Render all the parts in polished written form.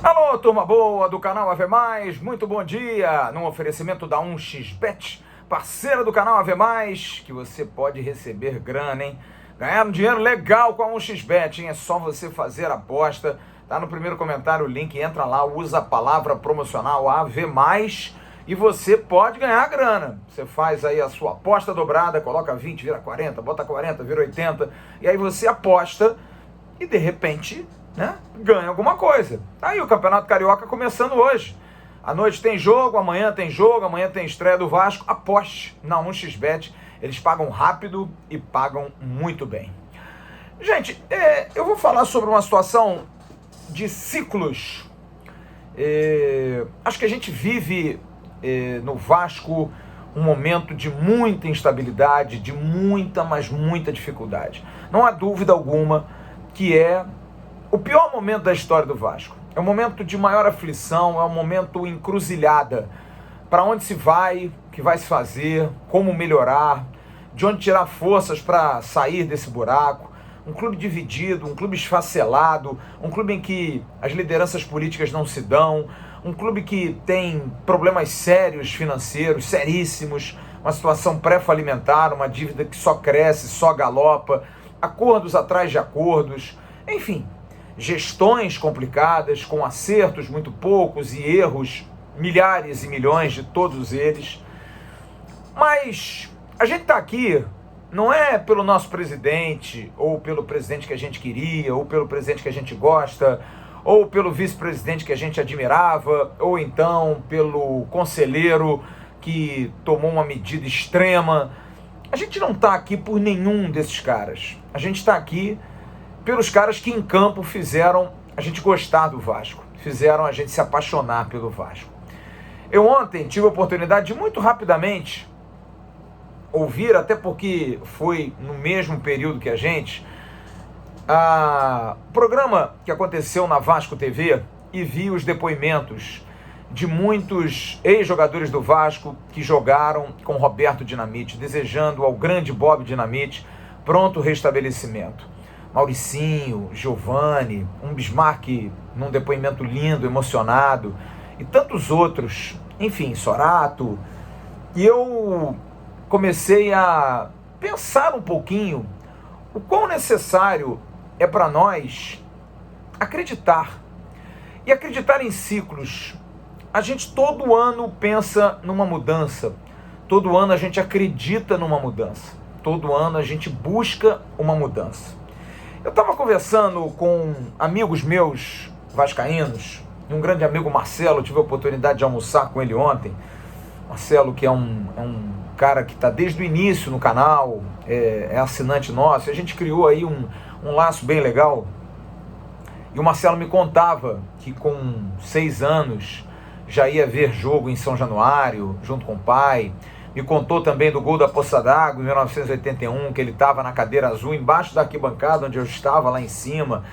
Alô, turma boa do canal Ave Mais, muito bom dia! Num oferecimento da 1xBet, parceira do canal Ave Mais, que você pode receber grana, hein? Ganhar um dinheiro legal com a 1xBet, hein? É só você fazer a aposta. Tá no primeiro comentário o link, entra lá, usa a palavra promocional Ave Mais e você pode ganhar grana. Você faz aí a sua aposta dobrada, coloca 20, vira 40, bota 40, vira 80, e aí você aposta e de repente, né, ganha alguma coisa. Tá aí o Campeonato Carioca começando hoje. À noite tem jogo, amanhã tem estreia do Vasco. Aposte na 1xBet, eles pagam rápido e pagam muito bem. Gente, eu vou falar sobre uma situação de ciclos. Acho que a gente vive no Vasco um momento de muita instabilidade, de mas muita dificuldade. Não há dúvida alguma que é o pior momento da história do Vasco. É um momento de maior aflição, é um momento encruzilhada. Para onde se vai, o que vai se fazer, como melhorar, de onde tirar forças para sair desse buraco. Um clube dividido, um clube esfacelado, um clube em que as lideranças políticas não se dão, um clube que tem problemas sérios financeiros, seríssimos, uma situação pré-falimentar, uma dívida que só cresce, só galopa, acordos atrás de acordos, enfim, gestões complicadas, com acertos muito poucos e erros, milhares e milhões de todos eles. Mas a gente está aqui não é pelo nosso presidente, ou pelo presidente que a gente queria, ou pelo presidente que a gente gosta, ou pelo vice-presidente que a gente admirava, ou então pelo conselheiro que tomou uma medida extrema. A gente não está aqui por nenhum desses caras. A gente está aqui pelos caras que em campo fizeram a gente gostar do Vasco, fizeram a gente se apaixonar pelo Vasco. Eu ontem tive a oportunidade de muito rapidamente ouvir, até porque foi no mesmo período que a gente, o programa que aconteceu na Vasco TV, e vi os depoimentos de muitos ex-jogadores do Vasco que jogaram com Roberto Dinamite, desejando ao grande Bob Dinamite pronto restabelecimento. Mauricinho, Giovani, Bismarck num depoimento lindo, emocionado, e tantos outros, enfim, Sorato. E eu comecei a pensar um pouquinho o quão necessário é para nós acreditar, e acreditar em ciclos. A gente todo ano pensa numa mudança, todo ano a gente acredita numa mudança, todo ano a gente busca uma mudança. Eu estava conversando com amigos meus vascaínos, e um grande amigo, Marcelo, tive a oportunidade de almoçar com ele ontem. Marcelo, que é um cara que está desde o início no canal, é assinante nosso, e a gente criou aí um laço bem legal. E o Marcelo me contava que com 6 anos já ia ver jogo em São Januário, junto com o pai. Me contou também do gol da Poça d'Água em 1981, que ele estava na cadeira azul, embaixo da arquibancada onde eu estava, lá em cima.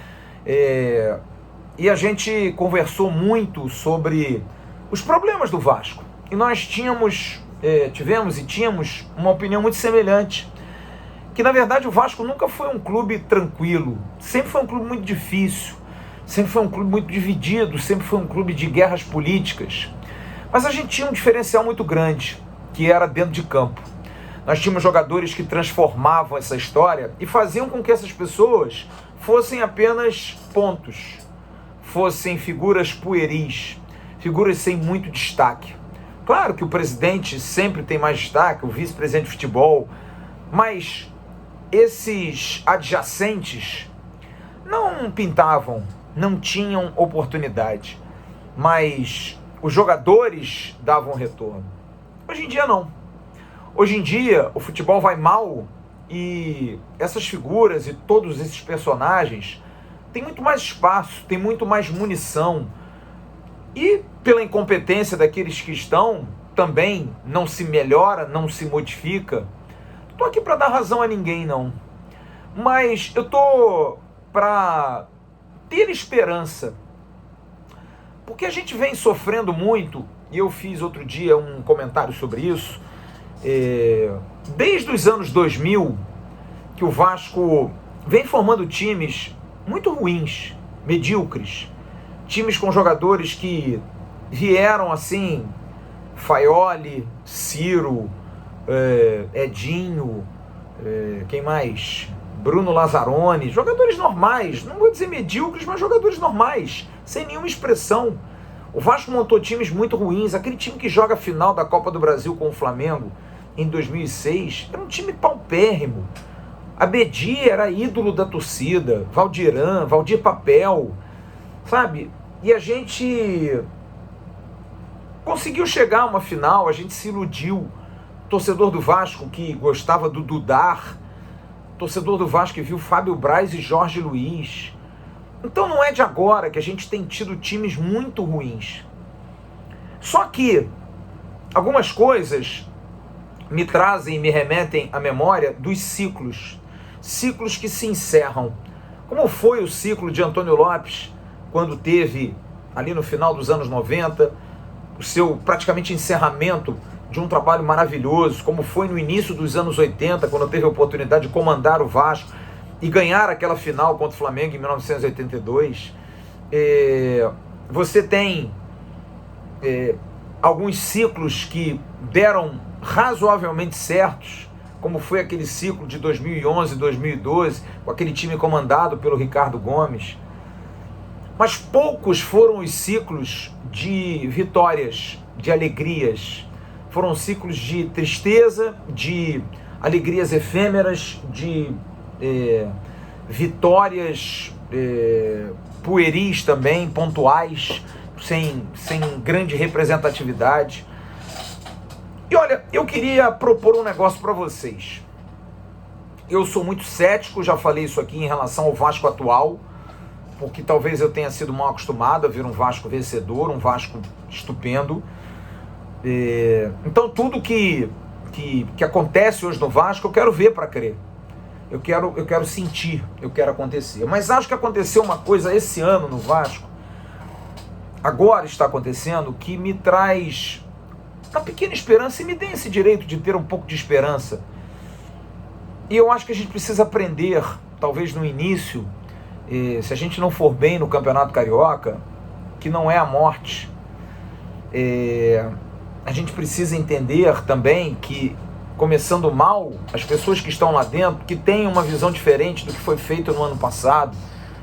E a gente conversou muito sobre os problemas do Vasco. E nós tivemos uma opinião muito semelhante. Que na verdade o Vasco nunca foi um clube tranquilo, sempre foi um clube muito difícil, sempre foi um clube muito dividido, sempre foi um clube de guerras políticas. Mas a gente tinha um diferencial muito grande, que era dentro de campo. Nós tínhamos jogadores que transformavam essa história e faziam com que essas pessoas fossem apenas pontos, fossem figuras pueris, figuras sem muito destaque. Claro que o presidente sempre tem mais destaque, o vice-presidente de futebol, mas esses adjacentes não pintavam, não tinham oportunidade, mas os jogadores davam retorno. Hoje em dia não. Hoje em dia o futebol vai mal e essas figuras e todos esses personagens têm muito mais espaço, têm muito mais munição, e pela incompetência daqueles que estão, também não se melhora, não se modifica. Não estou aqui para dar razão a ninguém, não. Mas eu estou para ter esperança. Porque a gente vem sofrendo muito, e eu fiz outro dia um comentário sobre isso, desde os anos 2000, que o Vasco vem formando times muito ruins, medíocres, times com jogadores que vieram assim, Faioli, Ciro, Edinho, quem mais? Bruno Lazzaroni, jogadores normais, não vou dizer medíocres, mas jogadores normais, sem nenhuma expressão. O Vasco montou times muito ruins. Aquele time que joga a final da Copa do Brasil com o Flamengo em 2006 era um time paupérrimo. Abedi era ídolo da torcida, Valdir Papel, sabe? E a gente conseguiu chegar a uma final, a gente se iludiu. Torcedor do Vasco que gostava do Dudar, torcedor do Vasco que viu Fábio Braz e Jorge Luiz. Então não é de agora que a gente tem tido times muito ruins. Só que algumas coisas me trazem, me remetem à memória dos ciclos. Ciclos que se encerram. Como foi o ciclo de Antônio Lopes, quando teve, ali no final dos anos 90, o seu praticamente encerramento de um trabalho maravilhoso, como foi no início dos anos 80, quando teve a oportunidade de comandar o Vasco e ganhar aquela final contra o Flamengo em 1982. Você tem alguns ciclos que deram razoavelmente certos, como foi aquele ciclo de 2011, 2012, com aquele time comandado pelo Ricardo Gomes. Mas poucos foram os ciclos de vitórias, de alegrias. Foram ciclos de tristeza, de alegrias efêmeras, de vitórias pueris também, pontuais, sem grande representatividade. E olha, eu queria propor um negócio para vocês. Eu sou muito cético, já falei isso aqui em relação ao Vasco atual, porque talvez eu tenha sido mal acostumado a ver um Vasco vencedor, um Vasco estupendo. Então tudo que acontece hoje no Vasco, eu quero ver para crer. Eu quero sentir, eu quero acontecer. Mas acho que aconteceu uma coisa esse ano no Vasco, agora está acontecendo, que me traz uma pequena esperança e me dê esse direito de ter um pouco de esperança. E eu acho que a gente precisa aprender, talvez no início, se a gente não for bem no Campeonato Carioca, que não é a morte. A gente precisa entender também que, começando mal, as pessoas que estão lá dentro, que têm uma visão diferente do que foi feito no ano passado,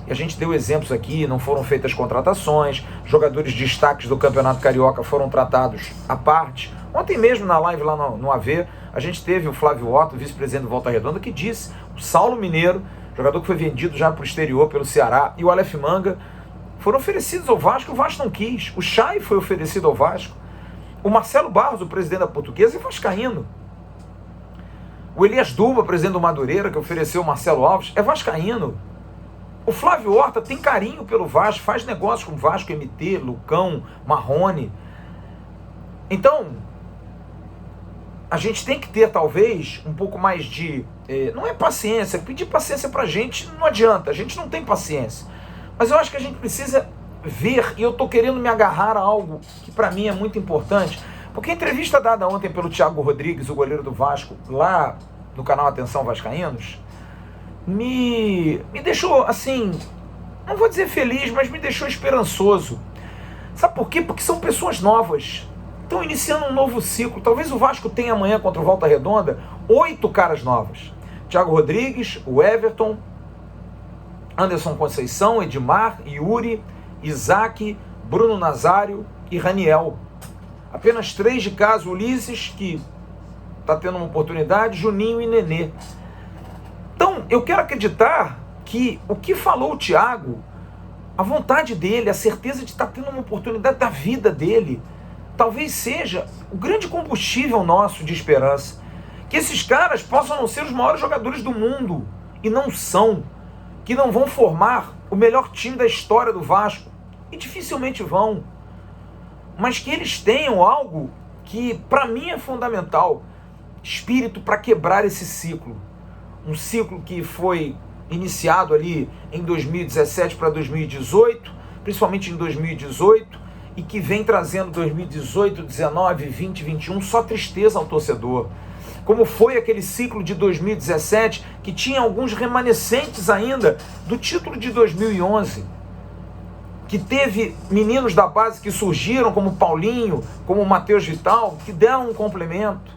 e a gente deu exemplos aqui, não foram feitas contratações, jogadores destaques do Campeonato Carioca foram tratados à parte. Ontem mesmo, na live lá no AV, a gente teve o Flávio Otto, vice-presidente do Volta Redonda, que disse: o Saulo Mineiro, jogador que foi vendido já para o exterior pelo Ceará, e o Aleph Manga foram oferecidos ao Vasco, o Vasco não quis. O Chay foi oferecido ao Vasco. O Marcelo Barros, o presidente da Portuguesa, é vascaíno. O Elias Duba, presidente do Madureira, que ofereceu o Marcelo Alves, é vascaíno. O Flávio Horta tem carinho pelo Vasco, faz negócio com o Vasco, MT, Lucão, Marrone. Então, a gente tem que ter, talvez, um pouco mais de... não é paciência, pedir paciência pra gente não adianta, a gente não tem paciência. Mas eu acho que a gente precisa ver, e eu tô querendo me agarrar a algo que pra mim é muito importante, porque a entrevista dada ontem pelo Thiago Rodrigues, o goleiro do Vasco, lá no canal Atenção Vascaínos, me deixou, assim, não vou dizer feliz, mas me deixou esperançoso. Sabe por quê? Porque são pessoas novas, estão iniciando um novo ciclo. Talvez o Vasco tenha amanhã contra o Volta Redonda 8 caras novas. Thiago Rodrigues, o Everton, Anderson Conceição, Edmar, Yuri, Isaac, Bruno Nazário e Raniel. Apenas 3 de casa, Ulisses, que está tendo uma oportunidade, Juninho e Nenê. Então, eu quero acreditar que o que falou o Thiago, a vontade dele, a certeza de estar tendo uma oportunidade da vida dele, talvez seja o grande combustível nosso de esperança. Que esses caras possam não ser os maiores jogadores do mundo, e não são, que não vão formar o melhor time da história do Vasco, e dificilmente vão, mas que eles tenham algo que para mim é fundamental, espírito para quebrar esse ciclo. Um ciclo que foi iniciado ali em 2017 para 2018, principalmente em 2018, e que vem trazendo 2018, 19, 20, 21, só tristeza ao torcedor. Como foi aquele ciclo de 2017, que tinha alguns remanescentes ainda do título de 2011. que teve meninos da base que surgiram, como Paulinho, como Matheus Vital, que deram um complemento.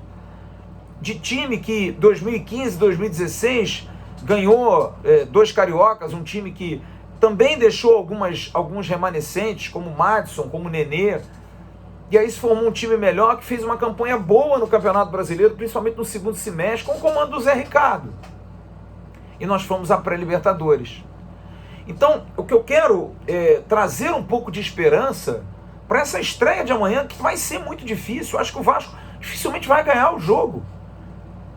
De time que 2015, 2016 ganhou 2 cariocas, um time que também deixou alguns remanescentes, como Madison, como Nenê, e aí se formou um time melhor que fez uma campanha boa no Campeonato Brasileiro, principalmente no segundo semestre, com o comando do Zé Ricardo. E nós fomos à pré-Libertadores. Então, o que eu quero é trazer um pouco de esperança para essa estreia de amanhã, que vai ser muito difícil. Eu acho que o Vasco dificilmente vai ganhar o jogo.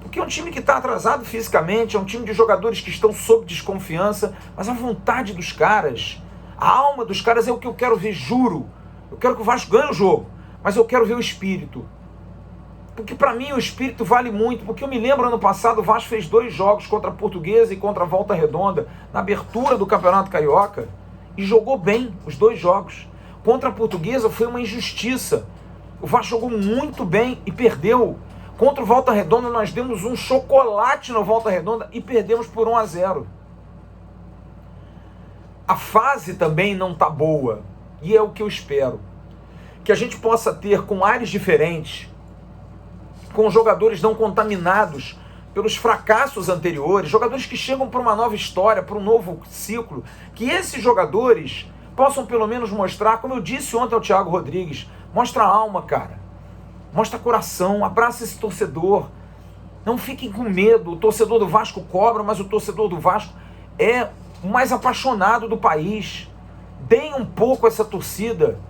Porque é um time que está atrasado fisicamente, é um time de jogadores que estão sob desconfiança, mas a vontade dos caras, a alma dos caras é o que eu quero ver, juro. Eu quero que o Vasco ganhe o jogo, mas eu quero ver o espírito. Porque para mim o espírito vale muito, porque eu me lembro ano passado o Vasco fez 2 jogos contra a Portuguesa e contra a Volta Redonda, na abertura do Campeonato Carioca, e jogou bem os 2 jogos. Contra a Portuguesa foi uma injustiça. O Vasco jogou muito bem e perdeu. Contra o Volta Redonda nós demos um chocolate no Volta Redonda e perdemos por 1-0. A fase também não está boa, e é o que eu espero. Que a gente possa ter com ares diferentes, com jogadores não contaminados pelos fracassos anteriores, jogadores que chegam para uma nova história, para um novo ciclo, que esses jogadores possam pelo menos mostrar, como eu disse ontem ao Thiago Rodrigues, mostra a alma, cara, mostra coração, abraça esse torcedor, não fiquem com medo. O torcedor do Vasco cobra, mas o torcedor do Vasco é o mais apaixonado do país. Deem um pouco essa torcida,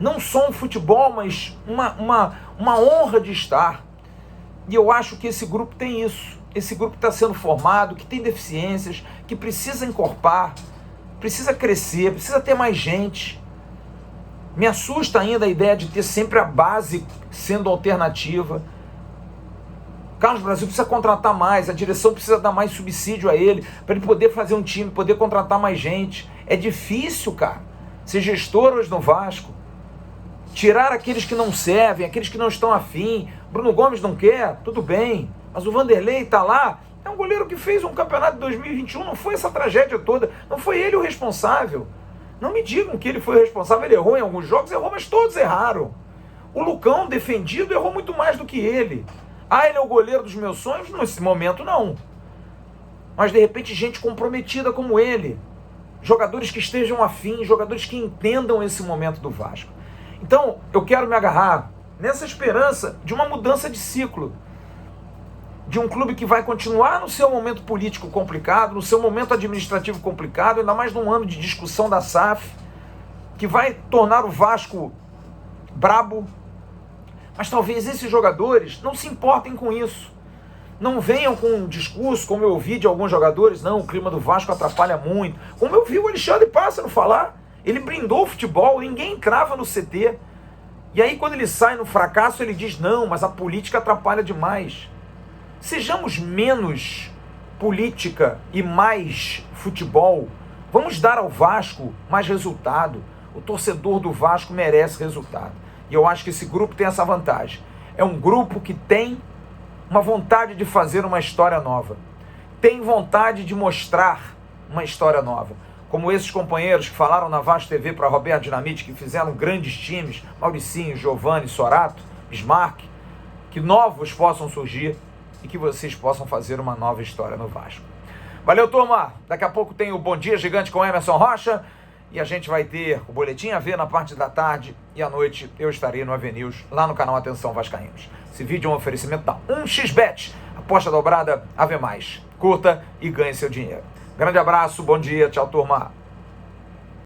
não só um futebol, mas uma honra de estar. E eu acho que esse grupo tem isso. Esse grupo está sendo formado, que tem deficiências, que precisa encorpar, precisa crescer, precisa ter mais gente. Me assusta ainda a ideia de ter sempre a base sendo alternativa. Carlos Brasil precisa contratar mais, a direção precisa dar mais subsídio a ele, para ele poder fazer um time, poder contratar mais gente. É difícil, cara, ser gestor hoje no Vasco. Tirar aqueles que não servem, aqueles que não estão afim. Bruno Gomes não quer, tudo bem. Mas o Vanderlei está lá, é um goleiro que fez um campeonato de 2021, não foi essa tragédia toda, não foi ele o responsável. Não me digam que ele foi o responsável, ele errou em alguns jogos, errou, mas todos erraram. O Lucão, defendido, errou muito mais do que ele. Ah, ele é o goleiro dos meus sonhos? Nesse momento não. Mas de repente gente comprometida como ele. Jogadores que estejam afim, jogadores que entendam esse momento do Vasco. Então, eu quero me agarrar nessa esperança de uma mudança de ciclo. De um clube que vai continuar no seu momento político complicado, no seu momento administrativo complicado, ainda mais num ano de discussão da SAF, que vai tornar o Vasco brabo. Mas talvez esses jogadores não se importem com isso. Não venham com um discurso, como eu ouvi de alguns jogadores, não, o clima do Vasco atrapalha muito. Como eu vi o Alexandre Pássaro falar. Ele brindou o futebol, ninguém entrava no CT. E aí quando ele sai no fracasso, ele diz, não, mas a política atrapalha demais. Sejamos menos política e mais futebol. Vamos dar ao Vasco mais resultado. O torcedor do Vasco merece resultado. E eu acho que esse grupo tem essa vantagem. É um grupo que tem uma vontade de fazer uma história nova. Tem vontade de mostrar uma história nova. Como esses companheiros que falaram na Vasco TV para Roberto Dinamite, que fizeram grandes times, Mauricinho, Giovani, Sorato, Bismarck, que novos possam surgir e que vocês possam fazer uma nova história no Vasco. Valeu, turma! Daqui a pouco tem o Bom Dia Gigante com Emerson Rocha e a gente vai ter o Boletim AV na parte da tarde e à noite eu estarei no AV News, lá no canal Atenção Vascaínos. Esse vídeo é um oferecimento da 1xBet, aposta dobrada AV+. Curta e ganhe seu dinheiro. Grande abraço, bom dia, tchau, turma.